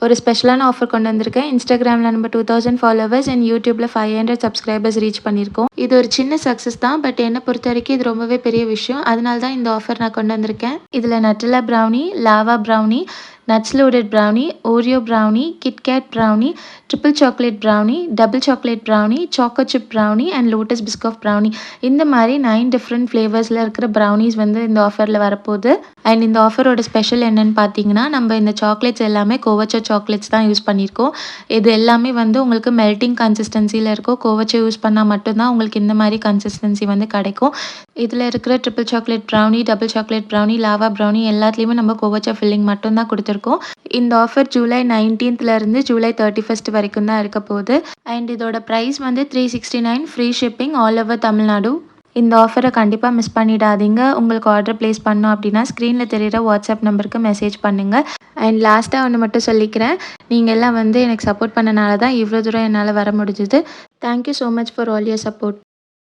ஒரு ஸ்பெஷலான ஆஃபர் கொண்டு வந்திருக்கேன். இன்ஸ்டாகிராமில் நம்ம 2000 ஃபாலோவர்ஸ் அண்ட் யூடியூப்பில் 500 சப்ஸ்கிரைபர்ஸ் ரீச் பண்ணியிருக்கோம். இது ஒரு சின்ன சக்ஸஸ் தான், பட் என்னை பொறுத்த வரைக்கும் இது ரொம்பவே பெரிய விஷயம். அதனால தான் இந்த ஆஃபர் நான் கொண்டு வந்திருக்கேன். இதில் Nutella brownie, lava brownie, nuts loaded brownie, Oreo brownie, KitKat brownie, triple chocolate brownie, double chocolate brownie, choco chip brownie and lotus Biscoff brownie, இந்த மாதிரி 9 டிஃப்ரெண்ட் ஃப்ளேவர்ஸில் இருக்கிற ப்ரௌனிஸ் வந்து இந்த ஆஃபரில் வரப்போகுது. அண்ட் இந்த ஆஃபரோட ஸ்பெஷல் என்னென்னு பார்த்தீங்கன்னா, நம்ம இந்த சாக்லேட்ஸ் எல்லாமே கோவச்சா சாக்லேட்ஸ் தான் யூஸ் பண்ணியிருக்கோம். இது எல்லாமே வந்து உங்களுக்கு மெல்ட்டிங் கன்சிஸ்டன்சியில் இருக்கும். கோவச்சா யூஸ் பண்ணால் மட்டும்தான் உங்களுக்கு இந்த மாதிரி கன்சிஸ்டன்சி வந்து கிடைக்கும். இதில் இருக்கிற triple chocolate brownie, double chocolate brownie, lava brownie எல்லாத்துலேயுமே நம்ம கோவச்சா ஃபில்லிங் மட்டும்தான் கொடுத்துருக்கோம். இந்த offer July 19th July 31st வரைக்கும் தான் இருக்க போகுது. அண்ட் இதோட ப்ரைஸ் வந்து 369, free shipping all over Tamil Nadu. இந்த ஆஃபரை கண்டிப்பாக மிஸ் பண்ணிடாதீங்க. உங்களுக்கு ஆர்டர் ப்ளேஸ் பண்ணோம் அப்படின்னா ஸ்க்ரீனில் தெரிகிற வாட்ஸ்அப் நம்பருக்கு மெசேஜ் பண்ணுங்கள். அண்ட் லாஸ்ட்டாக ஒன்று மட்டும் சொல்லிக்கிறேன், நீங்கள் எல்லாம் வந்து எனக்கு சப்போர்ட் பண்ணனால தான் இவ்வளோ தூரம் என்னால் வர முடிஞ்சுது. Thank you so much for all your support.